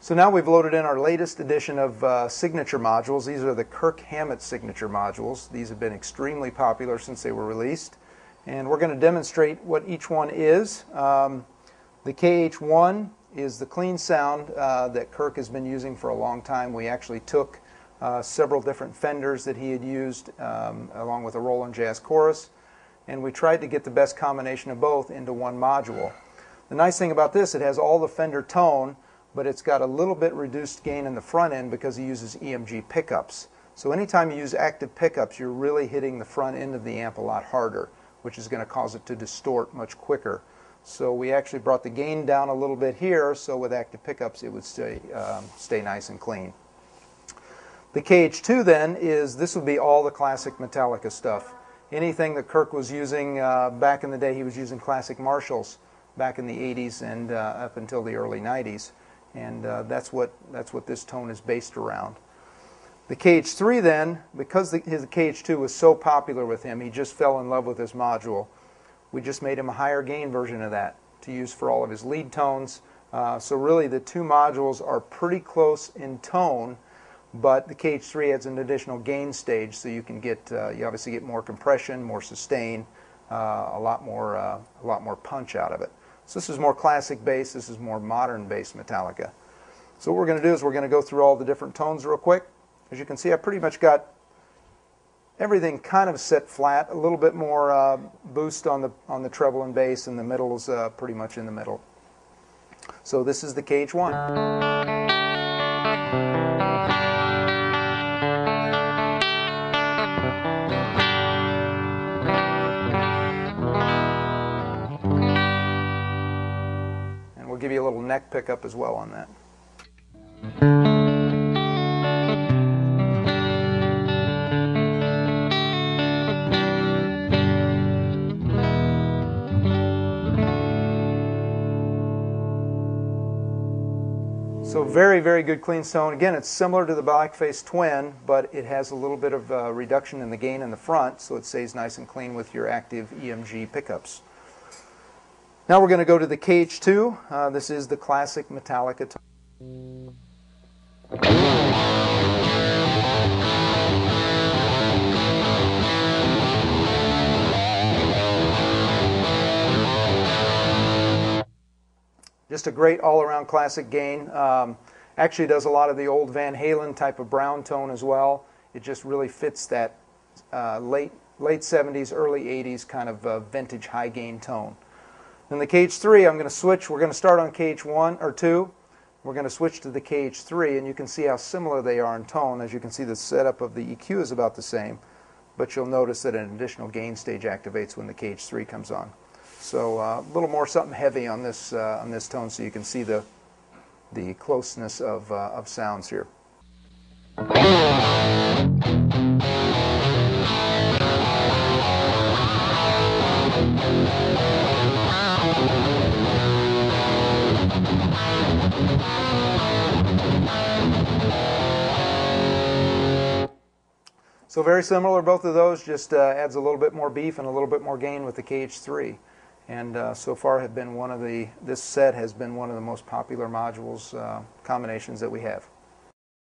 So now we've loaded in our latest edition of signature modules. These are the Kirk Hammett signature modules. These have been extremely popular since they were released. And we're going to demonstrate what each one is. The KH1 is the clean sound that Kirk has been using for a long time. We actually took several different Fenders that he had used along with a Roland Jazz Chorus, and we tried to get the best combination of both into one module. The nice thing about this, it has all the Fender tone, but it's got a little bit reduced gain in the front end because he uses EMG pickups. So anytime you use active pickups, you're really hitting the front end of the amp a lot harder, which is going to cause it to distort much quicker. So we actually brought the gain down a little bit here, so with active pickups it would stay nice and clean. The KH2 then is, this would be all the classic Metallica stuff. Anything that Kirk was using back in the day, he was using classic Marshalls back in the 80s and up until the early 90s. And that's what this tone is based around. The KH3 then, because his KH2 was so popular with him, he just fell in love with this module. We just made him a higher gain version of that to use for all of his lead tones. So really the two modules are pretty close in tone, but the KH3 adds an additional gain stage, so you can get you obviously get more compression, more sustain, a lot more punch out of it. So this is more classic bass, this is more modern bass Metallica. So what we're going to do is we're going to go through all the different tones real quick. As you can see, I pretty much got everything kind of set flat, a little bit more boost on the treble and bass, and the middle is pretty much in the middle. So this is the KH1. We'll give you a little neck pickup as well on that. So very, very good clean tone. Again, it's similar to the Blackface Twin, but it has a little bit of reduction in the gain in the front, so it stays nice and clean with your active EMG pickups. Now we're going to go to the KH2. This is the classic Metallica tone. Just a great all-around classic gain. Actually does a lot of the old Van Halen type of brown tone as well. It just really fits that late 70s, early 80s kind of vintage high gain tone. In the KH3, I'm going to switch. We're going to start on KH1 or 2. We're going to switch to the KH3, and you can see how similar they are in tone. As you can see, the setup of the EQ is about the same, but you'll notice that an additional gain stage activates when the KH3 comes on. So a little more something heavy on this tone, so you can see the closeness of sounds here. So very similar, both of those, just adds a little bit more beef and a little bit more gain with the KH3. And so far have been this set has been one of the most popular modules combinations that we have.